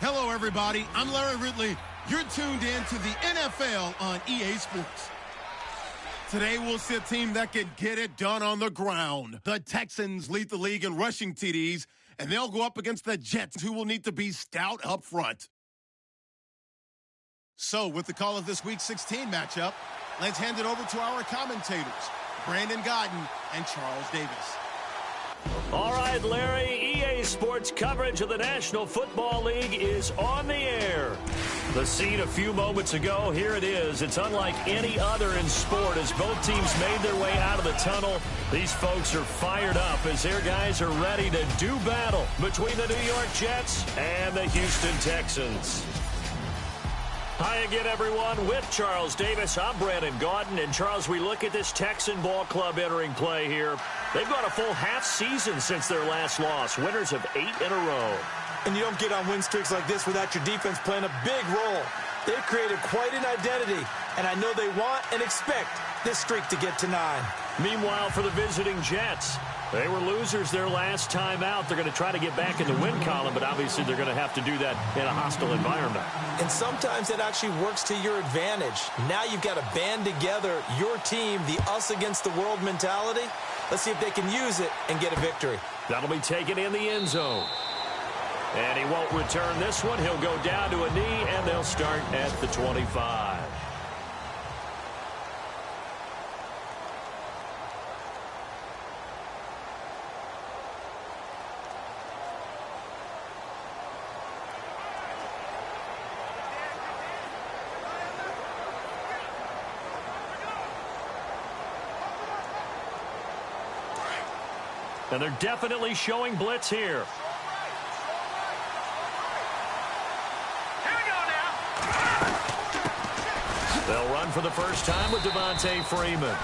Hello, everybody. I'm Larry Ridley. You're tuned in to the NFL on EA Sports. Today, we'll see a team that can get it done on the ground. The Texans lead the league in rushing TDs, and they'll go up against the Jets, who will need to be stout up front. So, with the call of this Week 16 matchup, let's hand it over to our commentators, Brandon Godden and Charles Davis. All right, Larry, EA Sports coverage of the National Football League is on the air. The scene a few moments ago, here it is. It's unlike any other in sport as both teams made their way out of the tunnel. These folks are fired up as their guys are ready to do battle between the New York Jets and the Houston Texans. Hi again, everyone. With Charles Davis, I'm Brandon Gaudin. And, Charles, we look at this Texan ball club entering play here. They've gone a full half season since their last loss. Winners of 8 in a row. And you don't get on win streaks like this without your defense playing a big role. They've created quite an identity, and I know they want and expect this streak to get to 9. Meanwhile, for the visiting Jets, they were losers their last time out. They're going to try to get back in the win column, but obviously they're going to have to do that in a hostile environment. And sometimes it actually works to your advantage. Now you've got to band together your team, the us against the world mentality. Let's see if they can use it and get a victory. That'll be taken in the end zone. And he won't return this one. He'll go down to a knee, and they'll start at the 25. And they're definitely showing blitz here. They'll run for the first time with Devontae Freeman.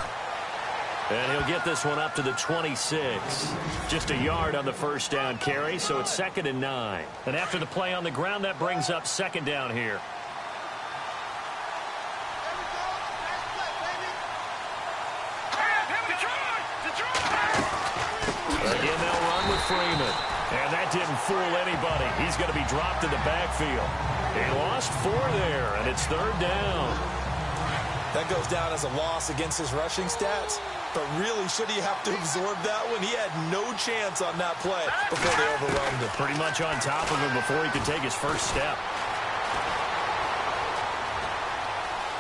And he'll get this one up to the 26. Just a yard on the first down carry, so it's 2nd and 9. And after the play on the ground, that brings up 2nd down here. Again, they'll run with Freeman. And that didn't fool anybody. He's going to be dropped in the backfield. He lost 4 there, and it's 3rd down. That goes down as a loss against his rushing stats. But really, should he have to absorb that one? He had no chance on that play before they overwhelmed him. Pretty much on top of him before he could take his first step.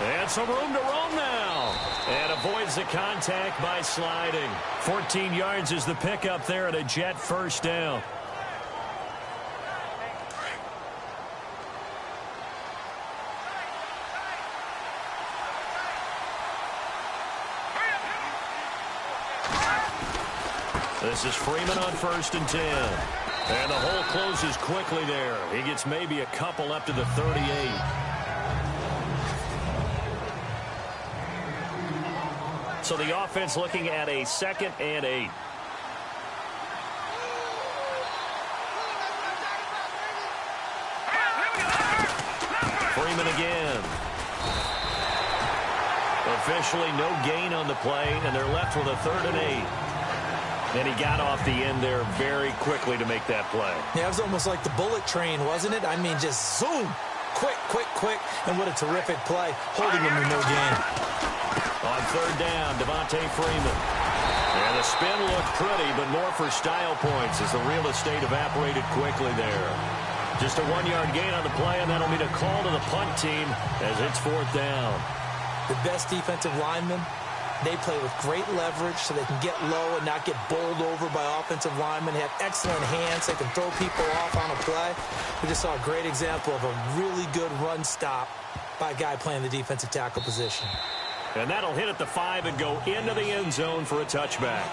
And some room to roam now. And avoids the contact by sliding. 14 yards is the pickup there at a Jet first down. This is Freeman on 1st and 10. And the hole closes quickly there. He gets maybe a couple up to the 38. So the offense looking at a 2nd and 8. Freeman again. Officially no gain on the play, and they're left with a 3rd and 8. And he got off the end there very quickly to make that play. Yeah, it was almost like the bullet train, wasn't it? I mean, just zoom. Quick, quick, quick. And what a terrific play, holding him to no gain. On 3rd down, Devontae Freeman. And the spin looked pretty, but more for style points as the real estate evaporated quickly there. Just a 1-yard gain on the play, and that'll be a call to the punt team as it's 4th down. The best defensive linemen, they play with great leverage so they can get low and not get bowled over by offensive linemen. They have excellent hands. They can throw people off on a play. We just saw a great example of a really good run stop by a guy playing the defensive tackle position. And that'll hit at the 5 and go into the end zone for a touchback.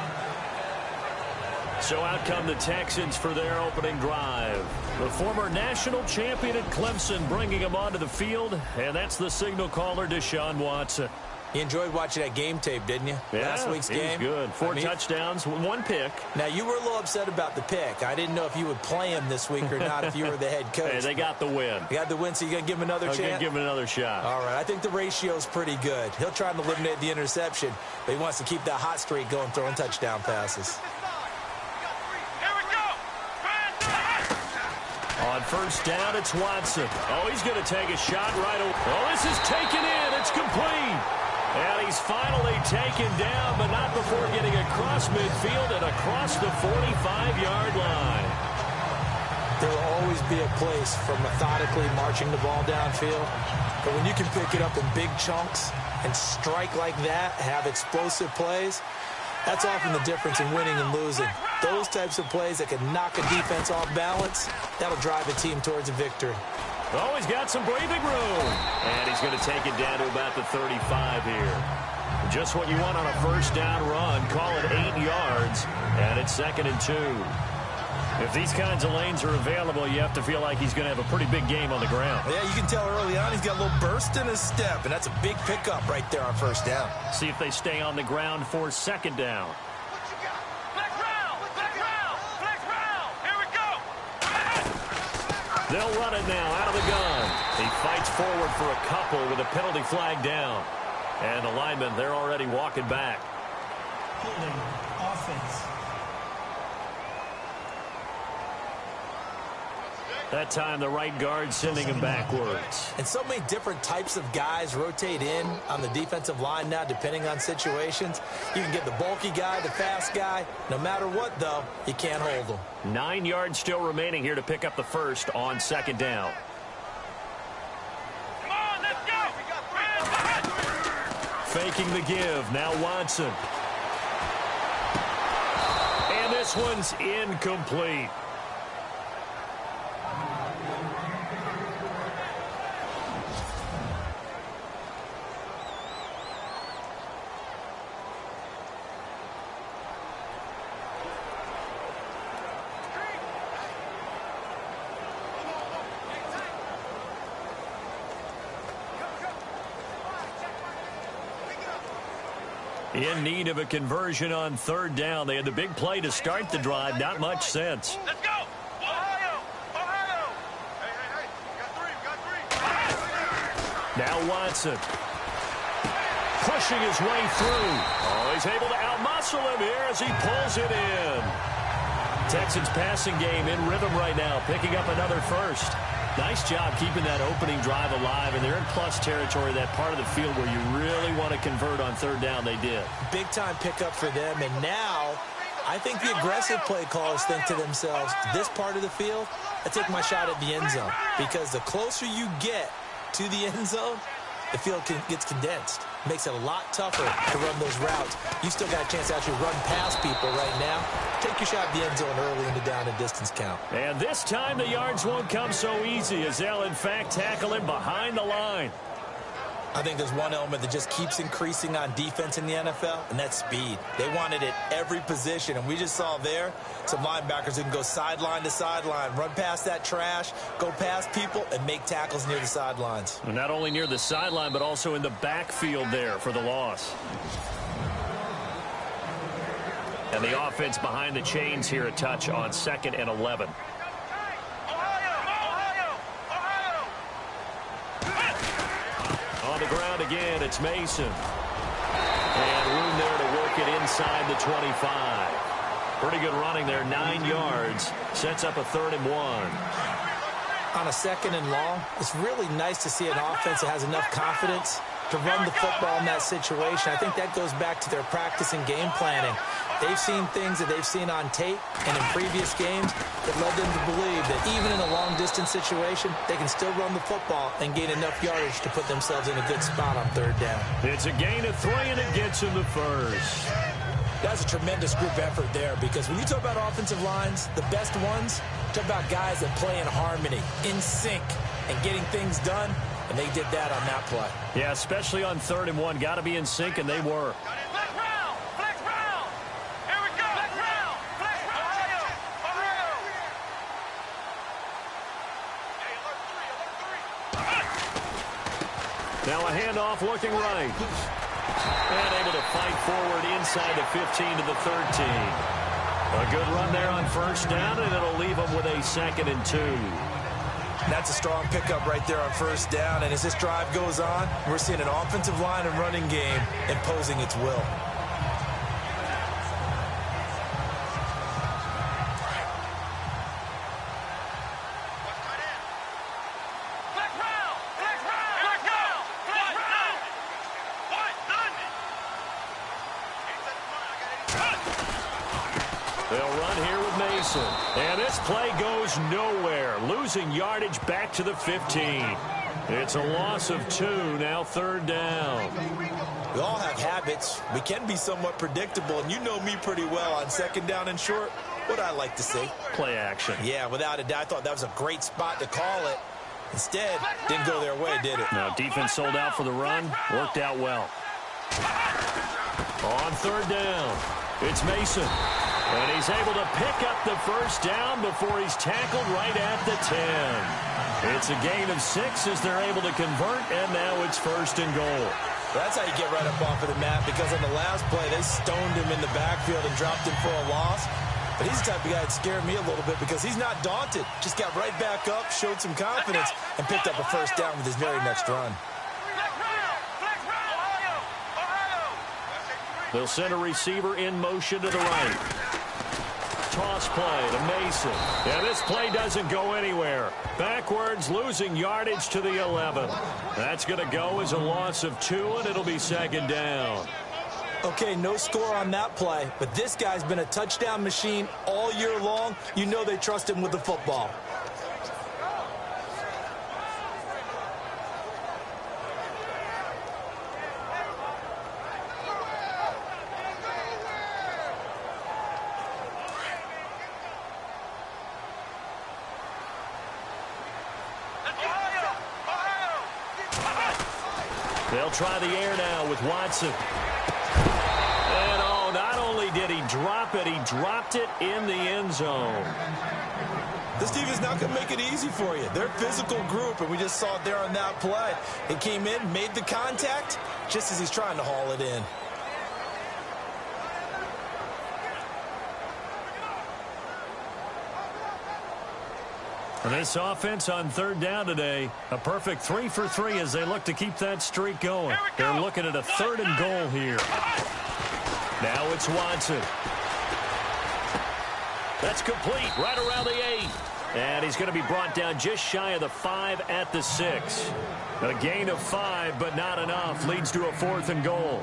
So out come the Texans for their opening drive. The former national champion at Clemson bringing him onto the field, and that's the signal caller, Deshaun Watson. You enjoyed watching that game tape, didn't you? Yeah, Last week's game. He was good. 4 touchdowns, 1 pick. Now, you were a little upset about the pick. I didn't know if you would play him this week or not if you were the head coach. Hey, they got the win. You got the win, so you're going to give him another chance? I'm going to give him another shot. All right, I think the ratio's pretty good. He'll try and eliminate the interception, but he wants to keep that hot streak going, throwing touchdown passes. On first down, it's Watson. Oh, he's going to take a shot right away. Oh, this is taken in. It's complete. And he's finally taken down, but not before getting across midfield and across the 45-yard line. There will always be a place for methodically marching the ball downfield. But when you can pick it up in big chunks and strike like that, have explosive plays, that's often the difference in winning and losing. Those types of plays that can knock a defense off balance, that'll drive a team towards a victory. Oh, he's got some breathing room. And he's going to take it down to about the 35 here. Just what you want on a first down run. Call it 8 yards. And it's 2nd and 2. If these kinds of lanes are available, you have to feel like he's going to have a pretty big game on the ground. Yeah, you can tell early on he's got a little burst in his step, and that's a big pickup right there on first down. See if they stay on the ground for 2nd down. Here we go. They'll run it now out of the gun. He fights forward for a couple with a penalty flag down. And the linemen, they're already walking back. Holding offense. That time, the right guard sending him backwards. And so many different types of guys rotate in on the defensive line now, depending on situations. You can get the bulky guy, the fast guy. No matter what, though, you can't hold them. 9 yards still remaining here to pick up the first on 2nd down. Come on, let's go. Faking the give. Now Watson. And this one's incomplete. In need of a conversion on 3rd down. They had the big play to start the drive. Not much sense. Let's go. Ohio. Hey. Got three. Now Watson. Pushing his way through. Oh, he's able to outmuscle him here as he pulls it in. Texans passing game in rhythm right now, picking up another first. Nice job keeping that opening drive alive, and they're in plus territory, that part of the field where you really want to convert on 3rd down. They did. Big-time pickup for them, and now I think the aggressive play callers think to themselves, this part of the field, I take my shot at the end zone, because the closer you get to the end zone, the field gets condensed. Makes it a lot tougher to run those routes. You still got a chance to actually run past people right now. Take your shot at the end zone early in the down and distance count. And this time the yards won't come so easy as they'll, in fact, tackle him behind the line. I think there's one element that just keeps increasing on defense in the NFL, and that's speed. They want it at every position, and we just saw there some linebackers who can go sideline to sideline, run past that trash, go past people, and make tackles near the sidelines. And not only near the sideline, but also in the backfield there for the loss. And the offense behind the chains here, a touch on 2nd and 11. On the ground again, it's Mason. And room there to work it inside the 25. Pretty good running there, 9 yards. Sets up a 3rd and 1. On a 2nd and long, it's really nice to see an offense that has enough confidence to run the football in that situation. I think that goes back to their practice and game planning. They've seen things that they've seen on tape and in previous games that led them to believe that even in a long-distance situation, they can still run the football and gain enough yardage to put themselves in a good spot on 3rd down. It's a gain of 3, and it gets him the first. That's a tremendous group effort there, because when you talk about offensive lines, the best ones, talk about guys that play in harmony, in sync, and getting things done, and they did that on that play. Yeah, especially on 3rd and 1. Got to be in sync, and they were. Now a handoff looking right. And able to fight forward inside the 15 to the 13. A good run there on first down, and it'll leave them with a 2nd and 2. That's a strong pickup right there on first down. And as this drive goes on, we're seeing an offensive line and running game imposing its will. They'll run here with Mason. And this play goes nowhere. Losing yardage back to the 15. It's a loss of 2, now 3rd down. We all have habits. We can be somewhat predictable, and you know me pretty well on 2nd down and short. What I like to see. Play action. Yeah, without a doubt, I thought that was a great spot to call it. Instead, didn't go their way, did it? Now, defense sold out for the run. Worked out well. On 3rd down, it's Mason. And he's able to pick up the 1st down before he's tackled right at the 10. It's a gain of 6 as they're able to convert, and now it's 1st and goal. That's how you get right up off of the mat, because on the last play, they stoned him in the backfield and dropped him for a loss. But he's the type of guy that scared me a little bit because he's not daunted. Just got right back up, showed some confidence, and picked up a 1st down with his very next run. They'll send a receiver in motion to the right. Toss play to Mason. And this play doesn't go anywhere. Backwards, losing yardage to the 11. That's going to go as a loss of 2, and it'll be 2nd down. Okay, no score on that play, but this guy's been a touchdown machine all year long. You know they trust him with the football. They'll try the air now with Watson. And oh, not only did he drop it, he dropped it in the end zone. This team is not going to make it easy for you. They're a physical group, and we just saw it there on that play. It came in, made the contact, just as he's trying to haul it in. And this offense on 3rd down today, a perfect 3 for 3 as they look to keep that streak going. They're looking at a 3rd and goal here. Now it's Watson. That's complete right around the 8. And he's going to be brought down just shy of the 5 at the 6. A gain of 5, but not enough. Leads to a 4th and goal.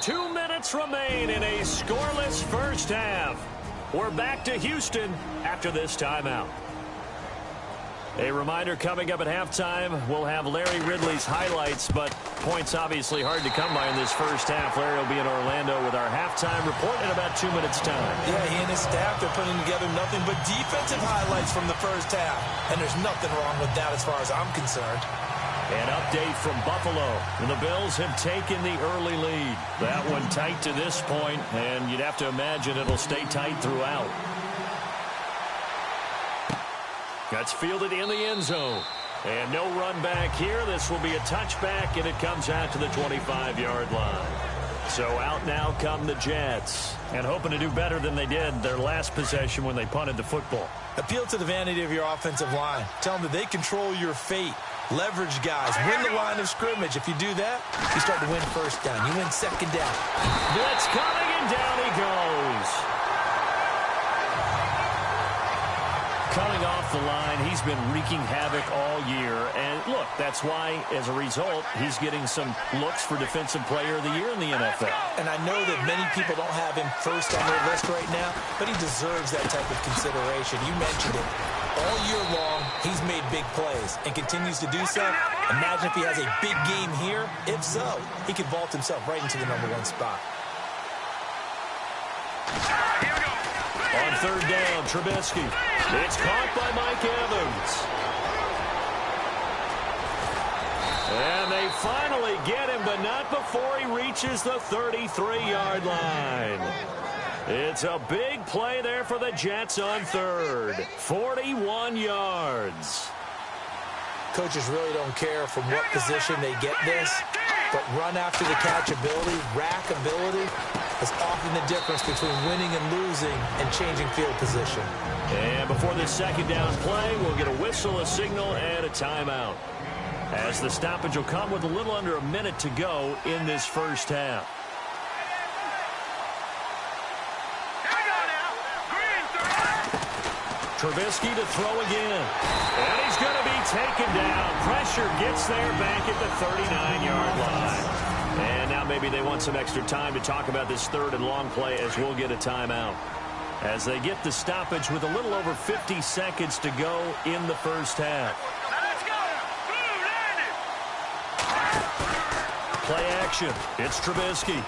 2 minutes remain in a scoreless first half. We're back to Houston after this timeout. A reminder, coming up at halftime, we'll have Larry Ridley's highlights, but points obviously hard to come by in this first half. Larry will be in Orlando with our halftime report in about 2 minutes' time. Yeah, he and his staff, they're putting together nothing but defensive highlights from the first half, and there's nothing wrong with that as far as I'm concerned. An update from Buffalo. The Bills have taken the early lead. That one tight to this point, and you'd have to imagine it'll stay tight throughout. That's fielded in the end zone. And no run back here. This will be a touchback, and it comes out to the 25-yard line. So out now come the Jets, and hoping to do better than they did their last possession when they punted the football. Appeal to the vanity of your offensive line. Tell them that they control your fate. Leverage guys. Win the line of scrimmage. If you do that, you start to win 1st down. You win 2nd down. Blitz coming, and down he goes. Coming off the line, he's been wreaking havoc all year. And look, that's why, as a result, he's getting some looks for Defensive Player of the Year in the NFL. And I know that many people don't have him first on their list right now, but he deserves that type of consideration. You mentioned it. All year long, he's made big plays and continues to do so. Imagine if he has a big game here. If so, he could vault himself right into the #1 spot. On 3rd down, Trubisky. It's caught by Mike Evans. And they finally get him, but not before he reaches the 33-yard line. It's a big play there for the Jets on 3rd. 41 yards. Coaches really don't care from what position they get this, but run after the catch ability, rack ability, is often the difference between winning and losing and changing field position. And before this 2nd down play, we'll get a whistle, a signal, and a timeout. As the stoppage will come with a little under a minute to go in this first half. Trubisky to throw again. And he's going to be taken down. Pressure gets there back at the 39-yard line. And now maybe they want some extra time to talk about this 3rd and long play as we'll get a timeout. as they get the stoppage with a little over 50 seconds to go in the first half. Now let's go. Blue, landed. Play action. It's Trubisky.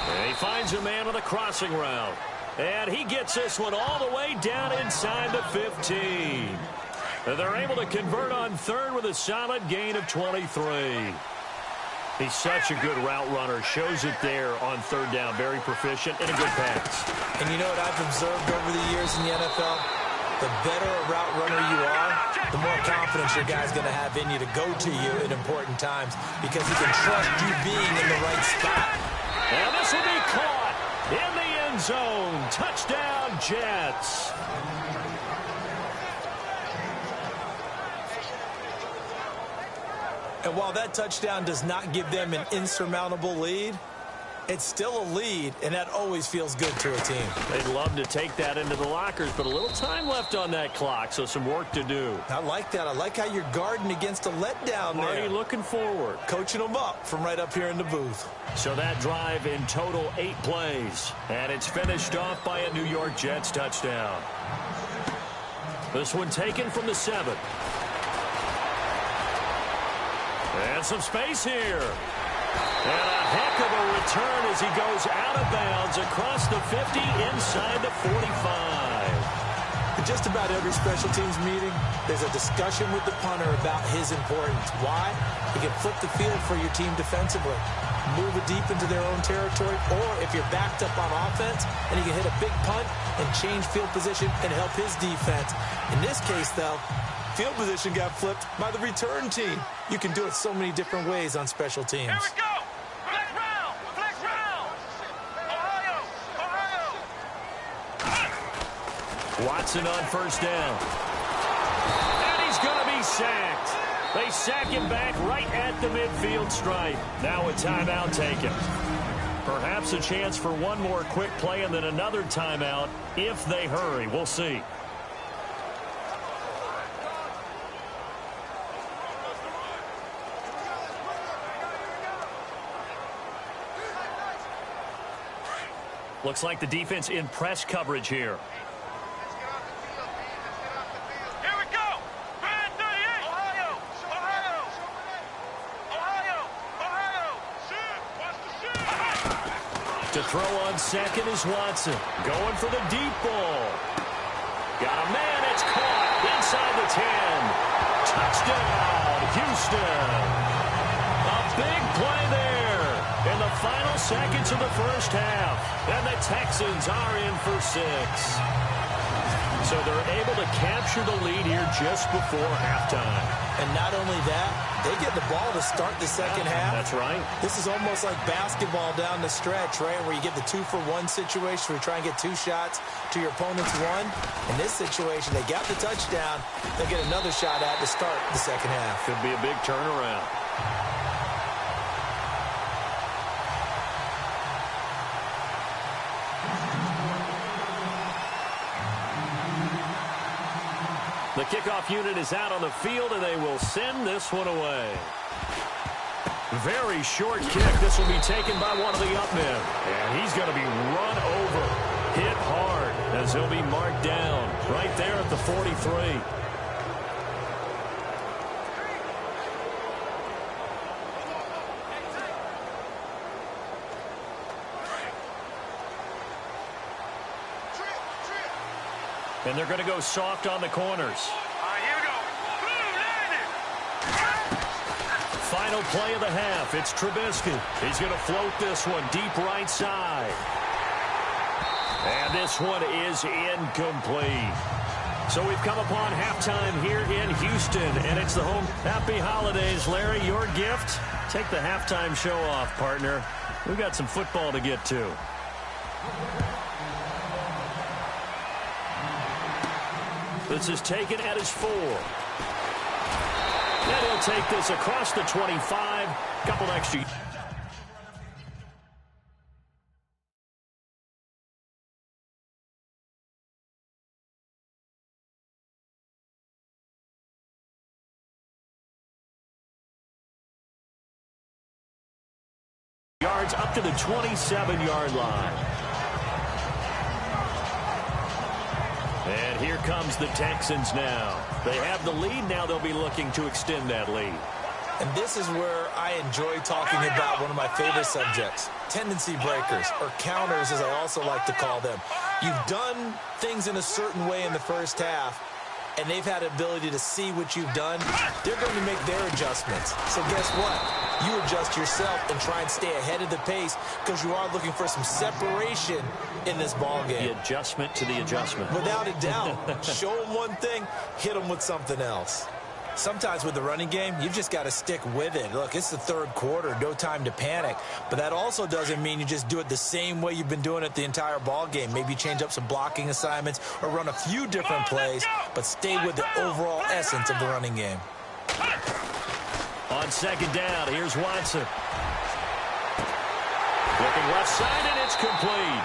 And he finds a man on the crossing route. And he gets this one all the way down inside the 15. And they're able to convert on third with a solid gain of 23. He's such a good route runner. Shows it there on third down. Very proficient and a good pass. And you know what I've observed over the years in the NFL? The better a route runner you are, the more confidence your guy's going to have in you to go to you at important times because he can trust you being in the right spot. And this will be caught in the end zone. Touchdown, Jets. And while that touchdown does not give them an insurmountable lead, it's still a lead, and that always feels good to a team. They'd love to take that into the lockers, but a little time left on that clock, so some work to do. I like that. I like how you're guarding against a letdown there. Already looking forward. Coaching them up from right up here in the booth. So that drive in total 8 plays, and it's finished off by a New York Jets touchdown. This one taken from the 7. And some space here. And a heck of a return as he goes out of bounds across the 50 inside the 45. In just about every special teams meeting, there's a discussion with the punter about his importance. Why? He can flip the field for your team defensively, move it deep into their own territory, or if you're backed up on offense, and he can hit a big punt and change field position and help his defense. In this case, though, field position got flipped by the return team. You can do it so many different ways on special teams. Here we go. Flex round. Flex round. Ohio. Watson on first down. And he's going to be sacked. They sack him back right at the midfield stripe. Now a timeout taken. Perhaps a chance for one more quick play and then another timeout if they hurry. We'll see. Looks like the defense in press coverage here. Here we go. Brand 38. Ohio. Shoot. Watch the shoot. To throw on second is Watson. Going for the deep ball. Got a man. It's caught inside the 10. Touchdown, Houston. A big play there in the final seconds of the first half. And the Texans are in for 6. So they're able to capture the lead here just before halftime. And not only that, they get the ball to start the second half. That's right. This is almost like basketball down the stretch, right, where you get the 2-for-1 situation where you try and get 2 shots to your opponent's 1. In this situation, they got the touchdown. They'll get another shot at to start the second half. Could be a big turnaround. The kickoff unit is out on the field, and they will send this one away. Very short kick. This will be taken by one of the up men. And he's going to be run over, hit hard, as he'll be marked down right there at the 43. And they're going to go soft on the corners. Here we go. Blue, landed. Final play of the half. It's Trubisky. He's going to float this one deep right side. And this one is incomplete. So we've come upon halftime here in Houston, and it's the home. Happy holidays, Larry. Your gift? Take the halftime show off, partner. We've got some football to get to. This is taken at his 4. And he'll take this across the 25. Couple extra. yards up to the 27-yard line. And here comes the Texans now. They have the lead. Now they'll be looking to extend that lead. And this is where I enjoy talking about one of my favorite subjects, tendency breakers, or counters as I also like to call them. You've done things in a certain way in the first half, and they've had the ability to see what you've done. They're going to make their adjustments. So guess what? You adjust yourself and try and stay ahead of the pace because you are looking for some separation in this ball game. The adjustment to the adjustment. Without a doubt. Show them one thing, hit them with something else. Sometimes with the running game, you've just got to stick with it. Look, it's the third quarter, no time to panic. But that also doesn't mean you just do it the same way you've been doing it the entire ball game. Maybe change up some blocking assignments or run a few different plays, but stay with the overall essence of the running game. On second down, here's Watson. Looking left side, and it's complete.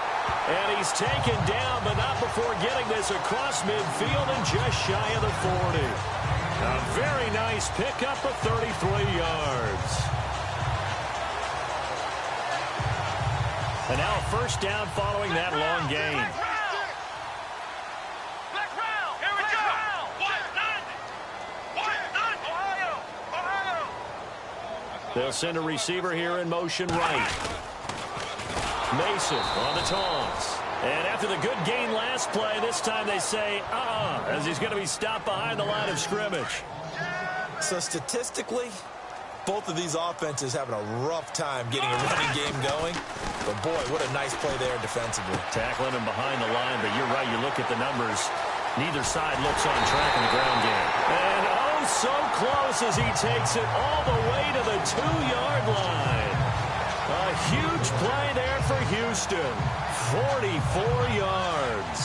And he's taken down, but not before getting this across midfield and just shy of the 40. A very nice pickup of 33 yards. And now a first down following that long gain. Here we go. They'll send a receiver here in motion right. Mason on the taunts. And after the good gain last play, this time they say, as he's going to be stopped behind the line of scrimmage. So statistically, both of these offenses having a rough time getting a running game going. But boy, what a nice play there defensively. Tackling him behind the line, but you're right, you look at the numbers. Neither side looks on track in the ground game. And so close as he takes it all the way to the 2-yard line. A huge play there for Houston. 44 yards.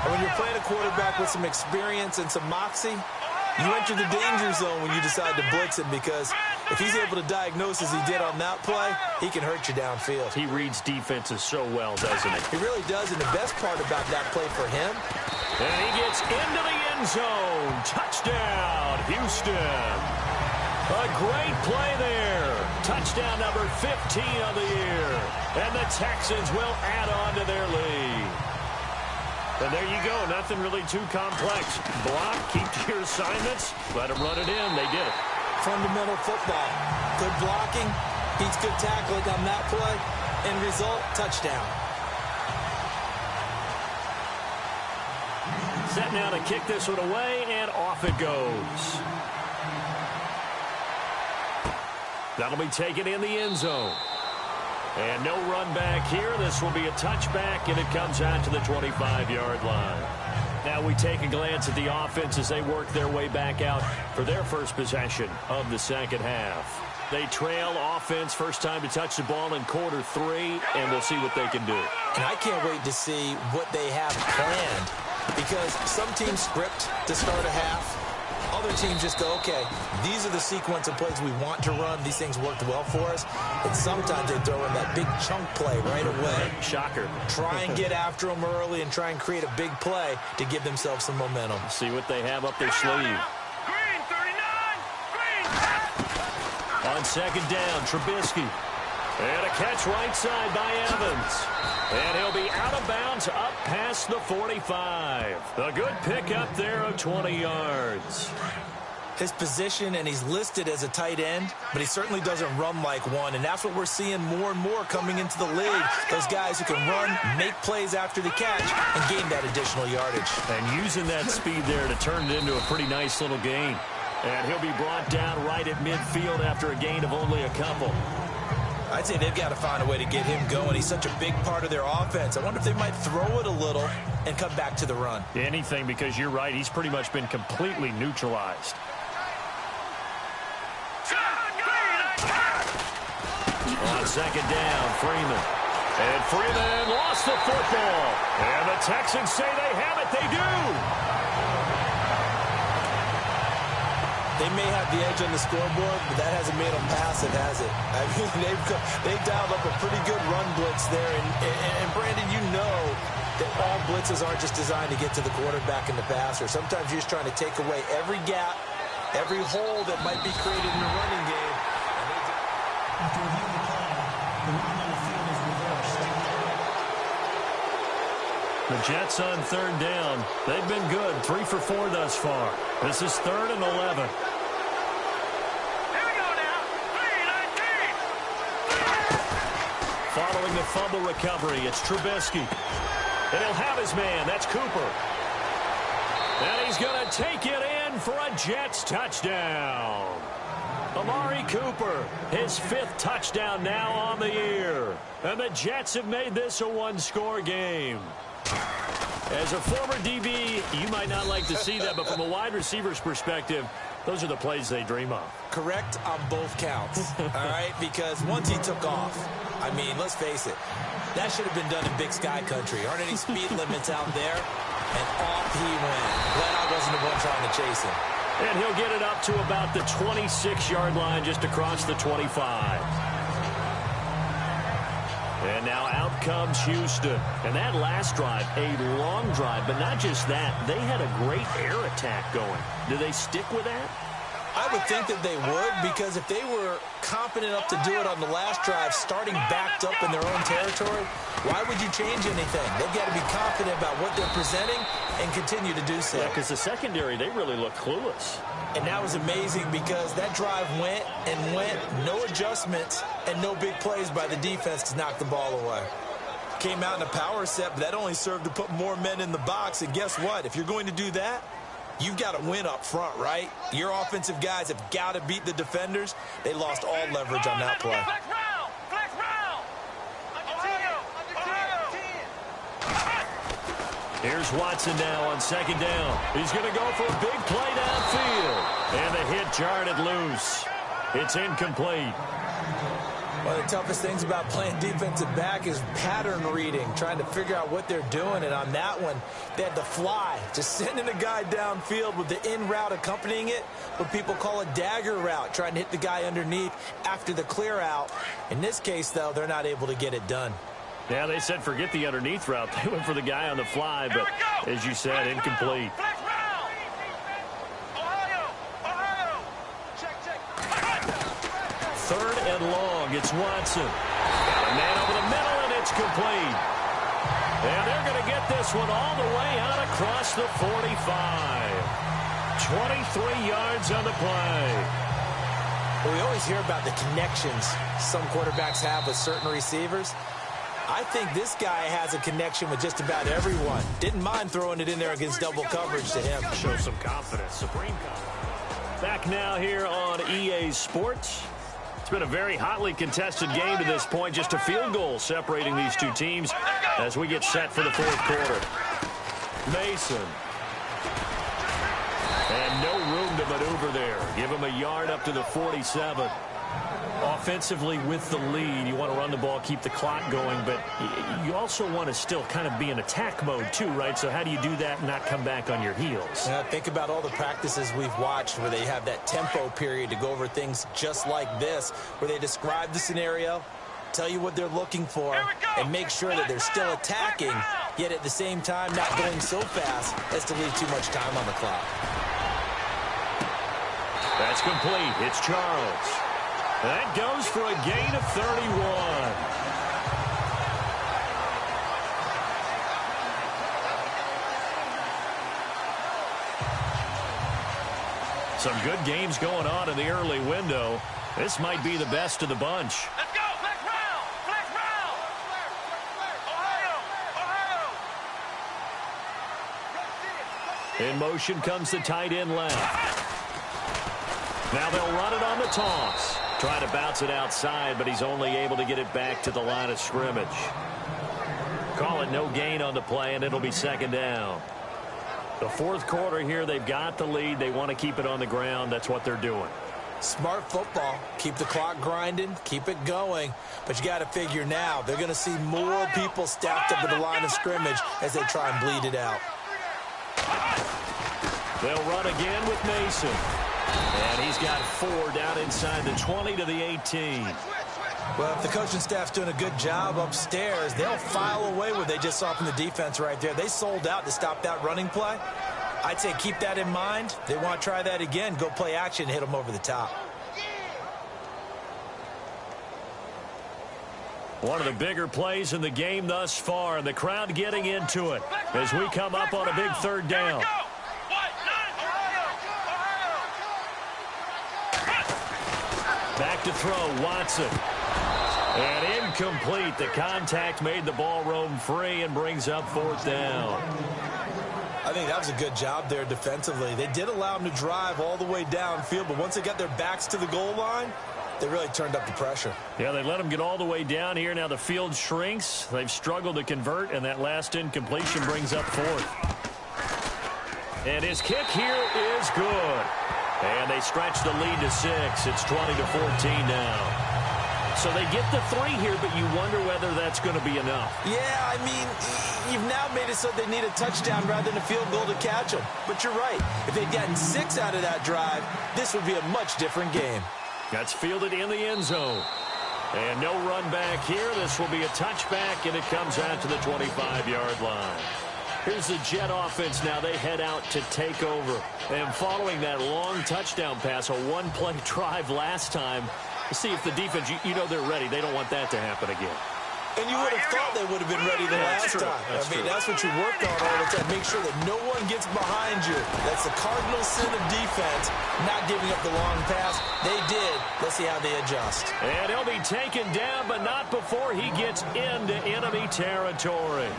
And when you're playing a quarterback with some experience and some moxie, you enter the danger zone when you decide to blitz him, because if he's able to diagnose as he did on that play, he can hurt you downfield. He reads defenses so well, doesn't he? He really does, and the best part about that play for him, and he gets into the end zone. Touchdown, Houston. A great play there. Touchdown number 15 of the year. And the Texans will add on to their lead. And there you go. Nothing really too complex. Block, keep to your assignments, let them run it in. They did it. Fundamental football. Good blocking, beats good tackling on that play. End result, touchdown. Set now to kick this one away, and off it goes. That'll be taken in the end zone. And no run back here. This will be a touchback, and it comes out to the 25-yard line. Now we take a glance at the offense as they work their way back out for their first possession of the second half. They trail offense, first time to touch the ball in quarter 3, and we'll see what they can do. And I can't wait to see what they have planned, because some teams script to start a half. Other teams just go, okay, these are the sequence of plays we want to run. These things worked well for us. And sometimes they throw in that big chunk play right away. Shocker. Try and get after them early and try and create a big play to give themselves some momentum. See what they have up their sleeve. Green, 39. Green. On second down, Trubisky. And a catch right side by Evans. And he'll be out of bounds up past the 45. A good pickup there of 20 yards. His position, and he's listed as a tight end, but he certainly doesn't run like one, and that's what we're seeing more and more coming into the league. Those guys who can run, make plays after the catch, and gain that additional yardage. And using that speed there to turn it into a pretty nice little gain. And he'll be brought down right at midfield after a gain of only a couple. I'd say they've got to find a way to get him going. He's such a big part of their offense. I wonder if they might throw it a little and come back to the run. Anything, because you're right. He's pretty much been completely neutralized. On second down, Freeman. And Freeman lost the football. And the Texans say they have it. They do. They may have the edge on the scoreboard, but that hasn't made them pass it, has it? I mean, they've dialed up a pretty good run blitz there. And Brandon, you know that all blitzes aren't just designed to get to the quarterback and the passer. Sometimes you're just trying to take away every gap, every hole that might be created in the running game. After reviewing the play, The line on the field is reversed. The Jets on third down. They've been good, 3 for 4 thus far. This is 3rd and 11. Here we go now. 3-19. Following the fumble recovery, it's Trubisky. And he'll have his man. That's Cooper. And he's going to take it in for a Jets touchdown. Amari Cooper, his 5th touchdown now on the year. And the Jets have made this a one-score game. As a former DB, you might not like to see that, but from a wide receiver's perspective, those are the plays they dream of. Correct on both counts, all right? Because once he took off, I mean, let's face it, that should have been done in Big Sky country. Aren't any speed limits out there? And off he went. Glad I wasn't the one trying to chase him. And he'll get it up to about the 26-yard line, just across the 25. And now out comes Houston. And that last drive, a long drive, but not just that. They had a great air attack going. Do they stick with that? I would think that they would, because if they were confident enough to do it on the last drive, starting backed up in their own territory, why would you change anything? They've got to be confident about what they're presenting and continue to do so. Yeah, because the secondary, they really look clueless. And that was amazing because that drive went and went, no adjustments and no big plays by the defense to knock the ball away. Came out in a power set, but that only served to put more men in the box. And guess what? If you're going to do that, you've got to win up front, right? Your offensive guys have got to beat the defenders. They lost all leverage on that play. Flex round. Flex round. Ohio. Here's Watson now on 2nd down. He's going to go for a big play downfield. And the hit jarred it loose. It's incomplete. One of the toughest things about playing defensive back is pattern reading, trying to figure out what they're doing. And on that one, they had the fly, just sending a guy downfield with the in route accompanying it, what people call a dagger route, trying to hit the guy underneath after the clear out. In this case, though, they're not able to get it done. Yeah, they said forget the underneath route. They went for the guy on the fly, but as you said, incomplete. Flex round. Ohio. 3rd and long. It's Watson. Got a man over the middle, and it's complete. And they're going to get this one all the way out across the 45. 23 yards on the play. Well, we always hear about the connections some quarterbacks have with certain receivers. I think this guy has a connection with just about everyone. Didn't mind throwing it in there against double coverage to him. Show some confidence. Supreme confidence. Back now here on EA Sports. It's been a very hotly contested game to this point. Just a field goal separating these two teams as we get set for the 4th quarter. Mason. And no room to maneuver there. Give him a yard up to the 47. Offensively with the lead, you want to run the ball, keep the clock going, but you also want to still kind of be in attack mode too, right? So how do you do that and not come back on your heels? Yeah, think about all the practices we've watched where they have that tempo period to go over things just like this, where they describe the scenario, tell you what they're looking for, and make sure that they're still attacking, yet at the same time not going so fast as to leave too much time on the clock. That's complete. It's Charles. That goes for a gain of 31. Some good games going on in the early window. This might be the best of the bunch. Let's go. Flex round. Flex round. Ohio. In motion comes the tight end left. Now they'll run it on the toss. Trying to bounce it outside, but he's only able to get it back to the line of scrimmage. Call it no gain on the play, and it'll be 2nd down. The 4th quarter here, they've got the lead. They want to keep it on the ground. That's what they're doing. Smart football. Keep the clock grinding. Keep it going. But you got to figure now, they're going to see more people stacked up at the line of scrimmage as they try and bleed it out. They'll run again with Mason. And he's got 4 down inside the 20 to the 18. Well, if the coaching staff's doing a good job upstairs, they'll file away what they just saw from the defense right there. They sold out to stop that running play. I'd say keep that in mind. They want to try that again. Go play action and hit them over the top. One of the bigger plays in the game thus far, and the crowd getting into it as we come up on a big third down. Back to throw, Watson. And incomplete. The contact made the ball roam free and brings up fourth down. I think that was a good job there defensively. They did allow them to drive all the way downfield, but once they got their backs to the goal line, they really turned up the pressure. Yeah, they let them get all the way down here. Now the field shrinks. They've struggled to convert, and that last incompletion brings up fourth. And his kick here is good. And they stretch the lead to 6. It's 20-14 now. So they get the 3 here, but you wonder whether that's going to be enough. Yeah, I mean, you've now made it so they need a touchdown rather than a field goal to catch them. But you're right. If they'd gotten 6 out of that drive, this would be a much different game. That's fielded in the end zone. And no run back here. This will be a touchback, and it comes out to the 25-yard line. Here's the Jet offense now. They head out to take over. And following that long touchdown pass, a one-play drive last time, see if the defense, you know they're ready. They don't want that to happen again. And you would have thought they would have been ready the last time. That's what you work on all the time. Make sure that no one gets behind you. That's the cardinal sin of defense, not giving up the long pass. They did. Let's see how they adjust. And he'll be taken down, but not before he gets into enemy territory.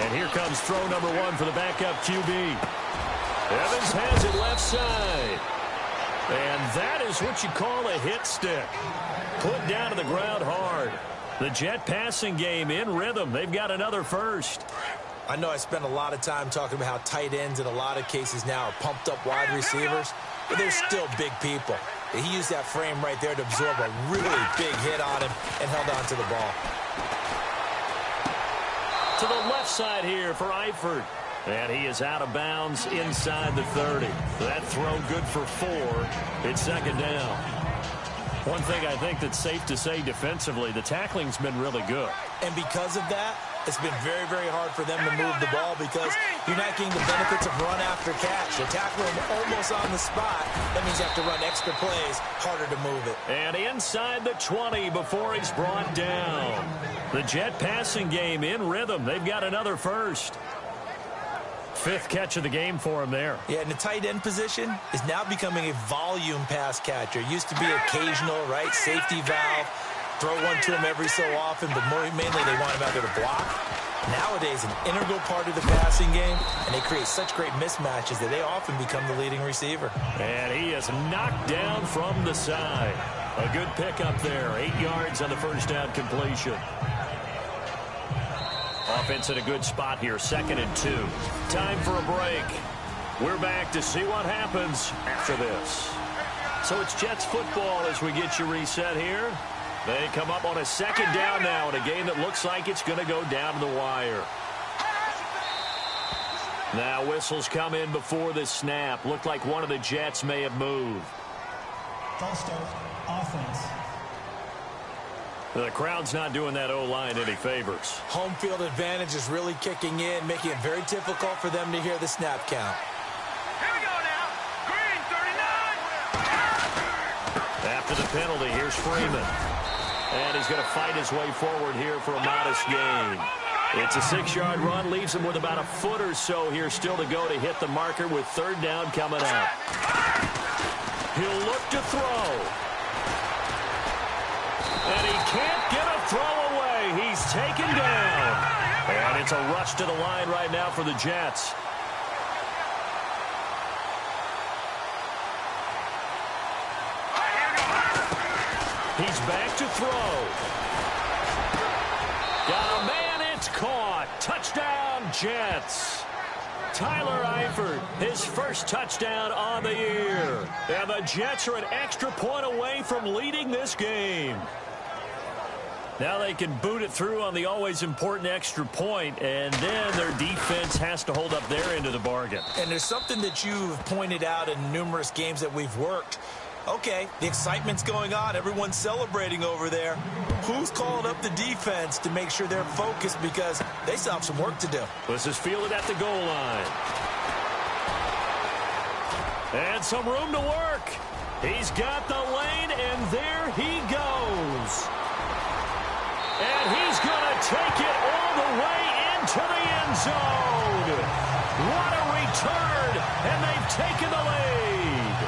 And here comes throw number 1 for the backup QB. Evans has it left side. And that is what you call a hit stick. Put down to the ground hard. The Jet passing game in rhythm. They've got another first. I know I spent a lot of time talking about how tight ends in a lot of cases now are pumped up wide receivers, but they're still big people. He used that frame right there to absorb a really big hit on him and held on to the ball. To the left side here for Eifert. And he is out of bounds inside the 30. That throw good for 4. It's second down. One thing I think that's safe to say defensively, the tackling's been really good. And because of that, it's been very, very hard for them to move the ball because you're not getting the benefits of run after catch. You're tackling them almost on the spot. That means you have to run extra plays, harder to move it. And inside the 20 before he's brought down. The Jet passing game in rhythm. They've got another first. 5th catch of the game for him there. Yeah, and the tight end position is now becoming a volume pass catcher. Used to be occasional, right? Safety valve. Throw one to him every so often, but mainly they want him out there to block. Nowadays, an integral part of the passing game, and they create such great mismatches that they often become the leading receiver. And he is knocked down from the side. A good pickup there. 8 yards on the first down completion. Offense in a good spot here. 2nd and 2. Time for a break. We're back to see what happens after this. So it's Jets football as we get you reset here. They come up on a 2nd down now in a game that looks like it's going to go down to the wire. Now whistles come in before the snap. Looked like one of the Jets may have moved. False start, offense. The crowd's not doing that O-line any favors. Home field advantage is really kicking in, making it very difficult for them to hear the snap count. Here we go now. Green, 39. After the penalty, here's Freeman. And he's going to fight his way forward here for a modest gain. It's a 6-yard run, leaves him with about a foot or so here still to go to hit the marker with 3rd down coming up. He'll look to throw. And he can't get a throw away. He's taken down. And it's a rush to the line right now for the Jets. He's back to throw. Got a man, it's caught. Touchdown, Jets. Tyler Eifert, his first touchdown on the year. And the Jets are an extra point away from leading this game. Now they can boot it through on the always important extra point, and then their defense has to hold up their end of the bargain. And there's something that you've pointed out in numerous games that we've worked. Okay, the excitement's going on. Everyone's celebrating over there. Who's calling up the defense to make sure they're focused, because they still have some work to do? This is fielded at the goal line. And some room to work. He's got the lane, and there he goes. And he's going to take it all the way into the end zone. What a return, and they've taken the lead.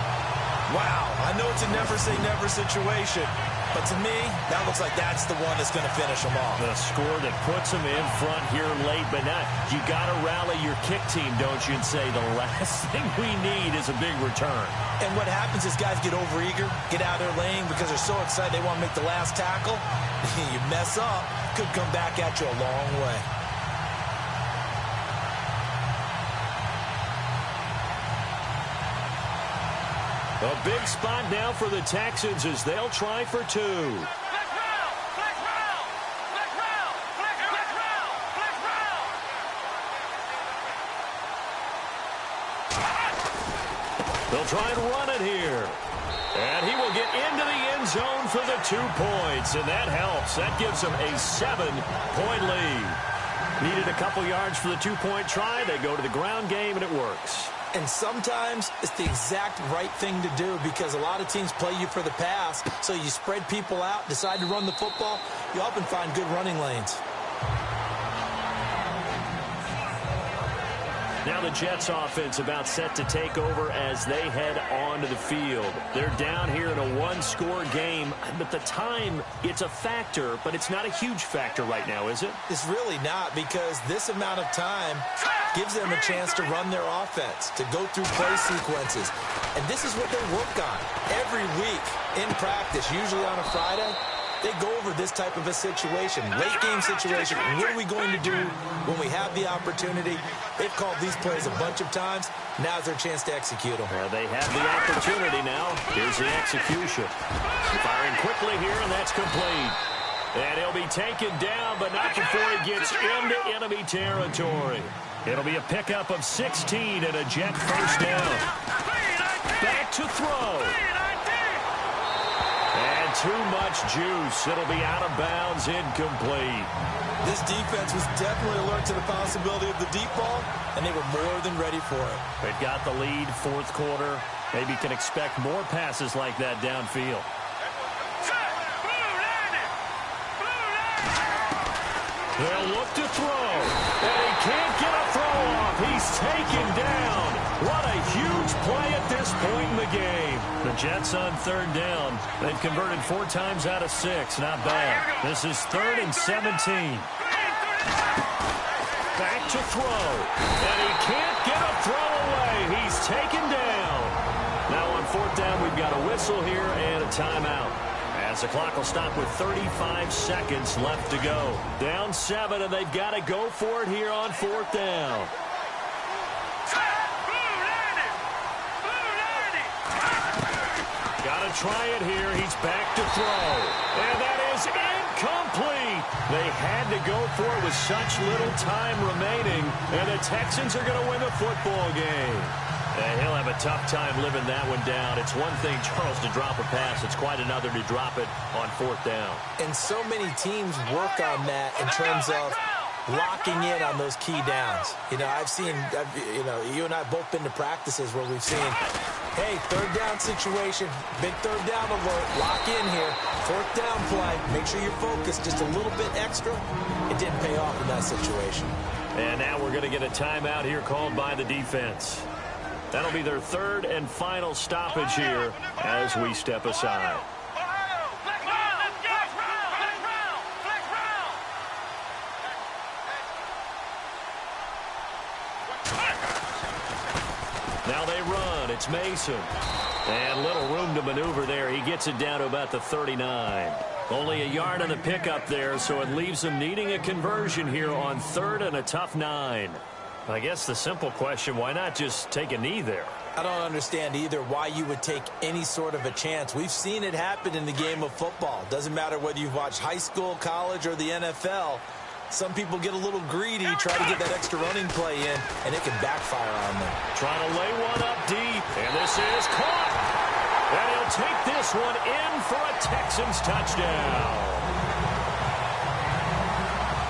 Wow, I know it's a never-say-never situation, but to me, that looks like that's the one that's going to finish them off. The score that puts them in front here late, but not. You got to rally your kick team, don't you, and say the last thing we need is a big return. And what happens is guys get overeager, get out of their lane because they're so excited they want to make the last tackle. You mess up, could come back at you a long way. A big spot now for the Texans as they'll try for two. They'll try and run it here. And he will get into the end zone for the 2 points, and that helps. That gives them a 7-point lead. Needed a couple yards for the 2-point try. They go to the ground game, and it works. And sometimes it's the exact right thing to do, because a lot of teams play you for the pass, so you spread people out, decide to run the football. You often find good running lanes. Now the Jets offense about set to take over as they head onto the field. They're down here in a one-score game, but the time, it's a factor, but it's not a huge factor right now, is it? It's really not, because this amount of time gives them a chance to run their offense, to go through play sequences. And this is what they work on every week in practice, usually on a Friday. They go over this type of a situation, late-game situation. What are we going to do when we have the opportunity? They've called these plays a bunch of times. Now's their chance to execute them. They have the opportunity now. Here's the execution. Firing quickly here, and that's complete. And he'll be taken down, but not before he gets into enemy territory. It'll be a pickup of 16 and a Jet first down. Back to throw. And too much juice. It'll be out of bounds, incomplete. This defense was definitely alert to the possibility of the deep ball, and they were more than ready for it. They've got the lead, fourth quarter. Maybe can expect more passes like that downfield. They'll look to throw, and he can't get a throw off. He's taken down. What a huge play at this point in the game. The Jets on third down. They've converted 4 times out of 6. Not bad. This is 3rd and 17. Back to throw, and he can't get a throw away. He's taken down. Now on 4th down, we've got a whistle here and a timeout. As the clock will stop with 35 seconds left to go. Down 7, and they've got to go for it here on 4th down. Got to try it here. He's back to throw. And that is incomplete. They had to go for it with such little time remaining. And the Texans are going to win the football game. And he'll have a tough time living that one down. It's one thing, Charles, to drop a pass. It's quite another to drop it on 4th down. And so many teams work on that in terms of locking in on those key downs. You know, you and I both been to practices where we've seen, hey, 3rd down situation, big 3rd down alert, lock in here, 4th down play, make sure you're focused just a little bit extra. It didn't pay off in that situation. And now we're going to get a timeout here called by the defense. That'll be their 3rd and final stoppage here as we step aside. Now they run. It's Mason. And little room to maneuver there. He gets it down to about the 39. Only a yard on the pickup there, so it leaves them needing a conversion here on 3rd and a tough 9. I guess the simple question, why not just take a knee there? I don't understand either why you would take any sort of a chance. We've seen it happen in the game of football. Doesn't matter whether you've watched high school, college, or the NFL. Some people get a little greedy, try to get that extra running play in, and it can backfire on them. Trying to lay one up deep, and this is caught. And he'll take this one in for a Texans touchdown.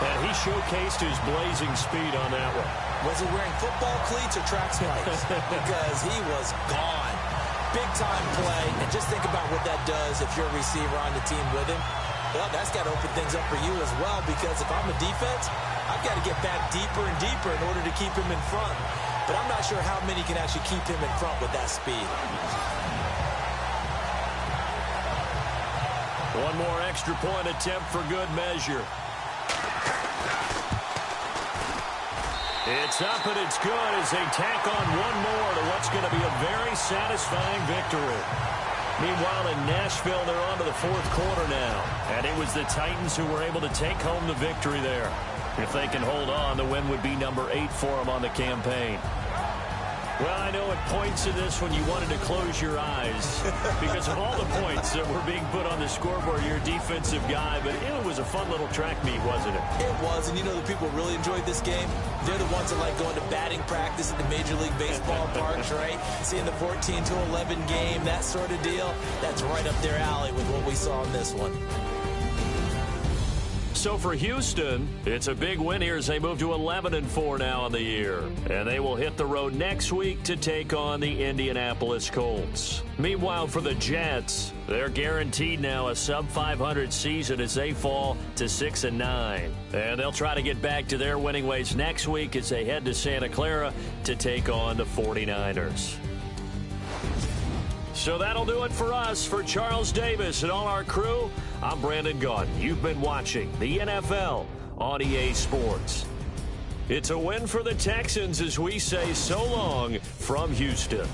And he showcased his blazing speed on that one. Was he wearing football cleats or track spikes? Because he was gone. Big-time play, and just think about what that does if you're a receiver on the team with him. Well, that's got to open things up for you as well, because if I'm a defense, I've got to get back deeper and deeper in order to keep him in front. But I'm not sure how many can actually keep him in front with that speed. One more extra point attempt for good measure. It's up and it's good as they tack on one more to what's going to be a very satisfying victory. Meanwhile, in Nashville, they're on to the fourth quarter now. And it was the Titans who were able to take home the victory there. If they can hold on, the win would be number 8 for them on the campaign. Well, I know at points in this one you wanted to close your eyes because of all the points that were being put on the scoreboard. You're a defensive guy, but it was a fun little track meet, wasn't it? It was, and you know the people who really enjoyed this game? They're the ones that like going to batting practice at the Major League Baseball parks, right? Seeing the 14-11 game, that sort of deal. That's right up their alley with what we saw in this one. So for Houston, it's a big win here as they move to 11-4 now on the year. And they will hit the road next week to take on the Indianapolis Colts. Meanwhile, for the Jets, they're guaranteed now a sub-500 season as they fall to 6-9. And they'll try to get back to their winning ways next week as they head to Santa Clara to take on the 49ers. So that'll do it for us. For Charles Davis and all our crew, I'm Brandon Gaudin. You've been watching the NFL on EA Sports. It's a win for the Texans as we say so long from Houston.